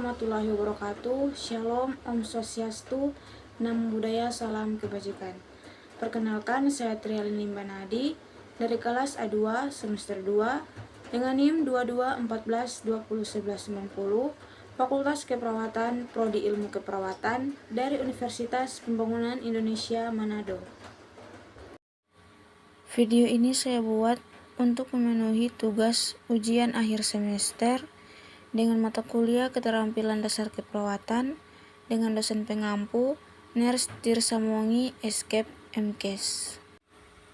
warahmatullahi wabarakatuh. Shalom, Om Swastiastu, Namo Buddhaya, Salam Kebajikan. Perkenalkan, saya Trialin Limbanadi dari kelas A2 semester 2 dengan NIM 2214201190, Fakultas Keperawatan, Prodi Ilmu Keperawatan dari Universitas Pembangunan Indonesia Manado. Video ini saya buat untuk memenuhi tugas ujian akhir semester dengan mata kuliah Keterampilan Dasar Keperawatan dengan dosen pengampu Nurse Tirsamongi Escape MKes,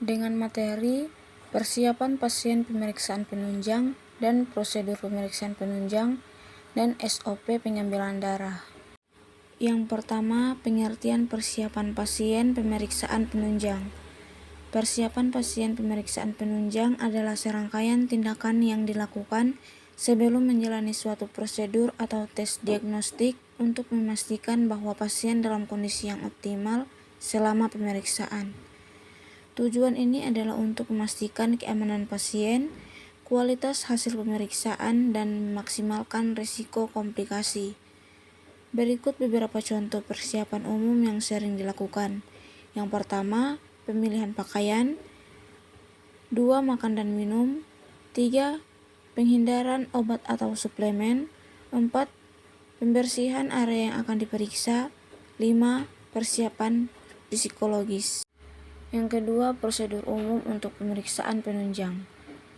dengan materi persiapan pasien pemeriksaan penunjang dan prosedur pemeriksaan penunjang dan SOP pengambilan darah. Yang pertama, pengertian persiapan pasien pemeriksaan penunjang. Persiapan pasien pemeriksaan penunjang adalah serangkaian tindakan yang dilakukan sebelum menjalani suatu prosedur atau tes diagnostik untuk memastikan bahwa pasien dalam kondisi yang optimal selama pemeriksaan. Tujuan ini adalah untuk memastikan keamanan pasien, kualitas hasil pemeriksaan, dan memaksimalkan risiko komplikasi. Berikut beberapa contoh persiapan umum yang sering dilakukan. Yang pertama, pemilihan pakaian. 2. Makan dan minum. 3. Penghindaran obat atau suplemen. 4. Pembersihan area yang akan diperiksa. 5. Persiapan psikologis. Yang kedua, prosedur umum untuk pemeriksaan penunjang.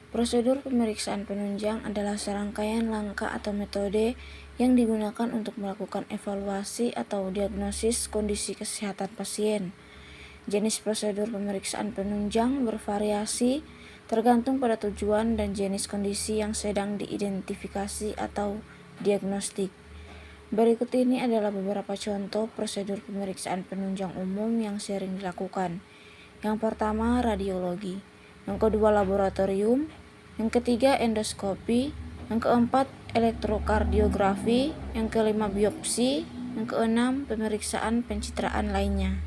Prosedur pemeriksaan penunjang adalah serangkaian langkah atau metode yang digunakan untuk melakukan evaluasi atau diagnosis kondisi kesehatan pasien. Jenis prosedur pemeriksaan penunjang bervariasi tergantung pada tujuan dan jenis kondisi yang sedang diidentifikasi atau diagnostik. Berikut ini adalah beberapa contoh prosedur pemeriksaan penunjang umum yang sering dilakukan. Yang pertama, radiologi. Yang kedua, laboratorium. Yang ketiga, endoskopi. Yang keempat, elektrokardiografi. Yang kelima, biopsi. Yang keenam, pemeriksaan pencitraan lainnya.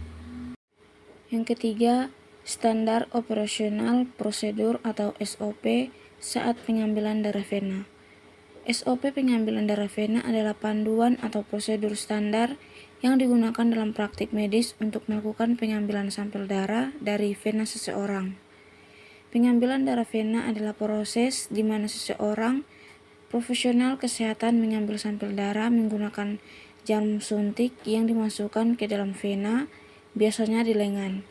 Yang ketiga, standar operasional prosedur atau SOP saat pengambilan darah vena. SOP pengambilan darah vena adalah panduan atau prosedur standar yang digunakan dalam praktik medis untuk melakukan pengambilan sampel darah dari vena seseorang. Pengambilan darah vena adalah proses di mana seseorang profesional kesehatan mengambil sampel darah menggunakan jarum suntik yang dimasukkan ke dalam vena, biasanya di lengan.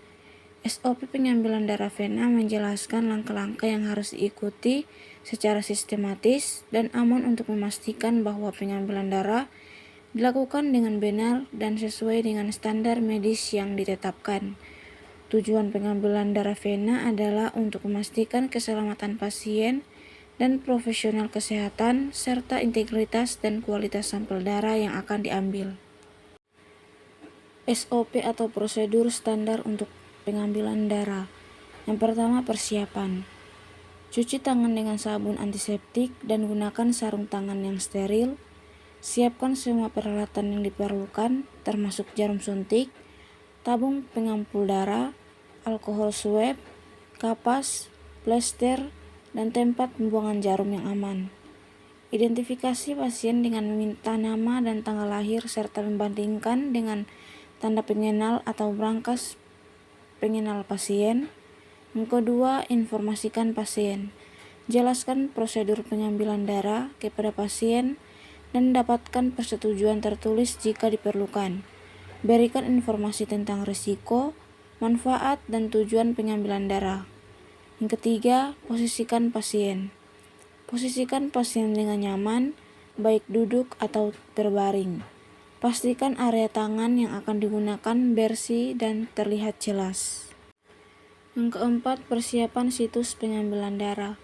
SOP pengambilan darah vena menjelaskan langkah-langkah yang harus diikuti secara sistematis dan aman untuk memastikan bahwa pengambilan darah dilakukan dengan benar dan sesuai dengan standar medis yang ditetapkan. Tujuan pengambilan darah vena adalah untuk memastikan keselamatan pasien dan profesional kesehatan serta integritas dan kualitas sampel darah yang akan diambil. SOP atau prosedur standar untuk pengambilan darah. Yang pertama, persiapan. Cuci tangan dengan sabun antiseptik dan gunakan sarung tangan yang steril. Siapkan semua peralatan yang diperlukan, termasuk jarum suntik, tabung pengampul darah, alkohol swab, kapas, plester, dan tempat pembuangan jarum yang aman. Identifikasi pasien dengan meminta nama dan tanggal lahir serta membandingkan dengan tanda pengenal atau brankas pengenal pasien. Yang kedua, informasikan pasien. Jelaskan prosedur pengambilan darah kepada pasien dan dapatkan persetujuan tertulis jika diperlukan. Berikan informasi tentang risiko, manfaat, dan tujuan pengambilan darah. Yang ketiga, posisikan pasien. Posisikan pasien dengan nyaman, baik duduk atau berbaring. Pastikan area tangan yang akan digunakan bersih dan terlihat jelas. Yang keempat, persiapan situs pengambilan darah.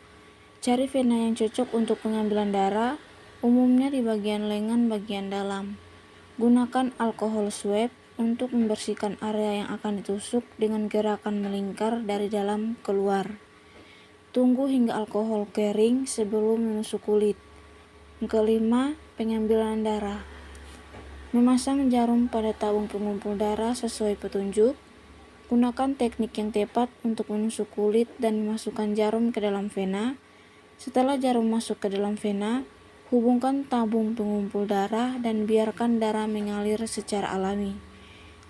Cari vena yang cocok untuk pengambilan darah, umumnya di bagian lengan bagian dalam. Gunakan alkohol swab untuk membersihkan area yang akan ditusuk dengan gerakan melingkar dari dalam keluar. Tunggu hingga alkohol kering sebelum menusuk kulit. Yang kelima, pengambilan darah. Memasang jarum pada tabung pengumpul darah sesuai petunjuk. Gunakan teknik yang tepat untuk menusuk kulit dan memasukkan jarum ke dalam vena. Setelah jarum masuk ke dalam vena, Hubungkan tabung pengumpul darah dan biarkan darah mengalir secara alami.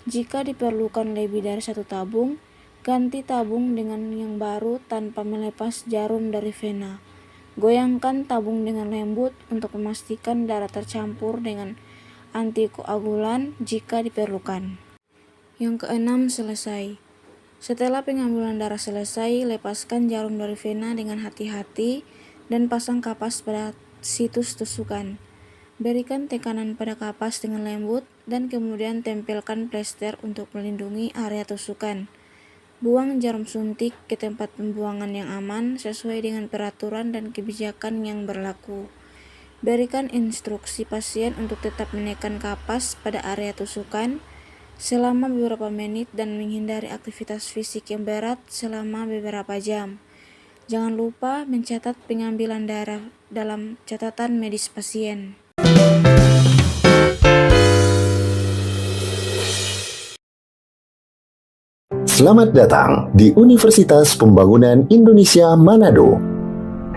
Jika diperlukan lebih dari satu tabung, ganti tabung dengan yang baru tanpa melepas jarum dari vena. Goyangkan tabung dengan lembut untuk memastikan darah tercampur dengan antikoagulan jika diperlukan. Yang keenam, selesai. Setelah pengambilan darah selesai, lepaskan jarum dari vena dengan hati-hati dan pasang kapas pada situs tusukan. Berikan tekanan pada kapas dengan lembut dan kemudian tempelkan plester untuk melindungi area tusukan. Buang jarum suntik ke tempat pembuangan yang aman sesuai dengan peraturan dan kebijakan yang berlaku. Berikan instruksi pasien untuk tetap menekan kapas pada area tusukan selama beberapa menit dan menghindari aktivitas fisik yang berat selama beberapa jam. Jangan lupa mencatat pengambilan darah dalam catatan medis pasien. Selamat datang di Universitas Pembangunan Indonesia Manado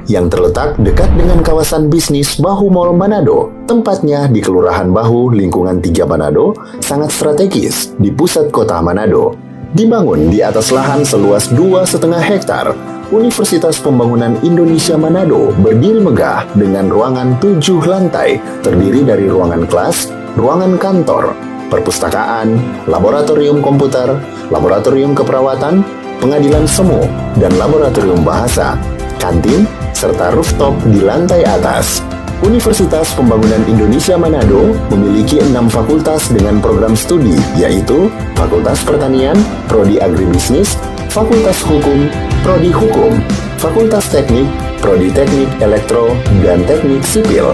yang terletak dekat dengan kawasan bisnis Bahu Mall Manado. Tempatnya di Kelurahan Bahu, lingkungan 3 Manado, sangat strategis di pusat kota Manado. Dibangun di atas lahan seluas 2,5 hektar, Universitas Pembangunan Indonesia Manado berdiri megah dengan ruangan 7 lantai, terdiri dari ruangan kelas, ruangan kantor, perpustakaan, laboratorium komputer, laboratorium keperawatan, pengadilan semu, dan laboratorium bahasa, kantin, serta rooftop di lantai atas. Universitas Pembangunan Indonesia Manado memiliki 6 fakultas dengan program studi, yaitu Fakultas Pertanian, Prodi Agribisnis, Fakultas Hukum, Prodi Hukum, Fakultas Teknik, Prodi Teknik Elektro dan Teknik Sipil,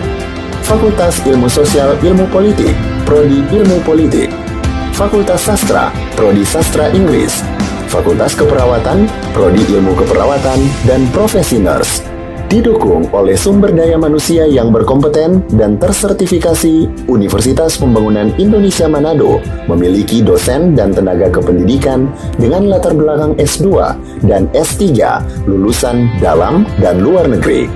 Fakultas Ilmu Sosial Ilmu Politik, Prodi Ilmu Politik, Fakultas Sastra, Prodi Sastra Inggris, Fakultas Keperawatan, Prodi Ilmu Keperawatan, dan Profesi Nurse. Didukung oleh sumber daya manusia yang berkompeten dan tersertifikasi, Universitas Pembangunan Indonesia Manado memiliki dosen dan tenaga kependidikan dengan latar belakang S2 dan S3 lulusan dalam dan luar negeri.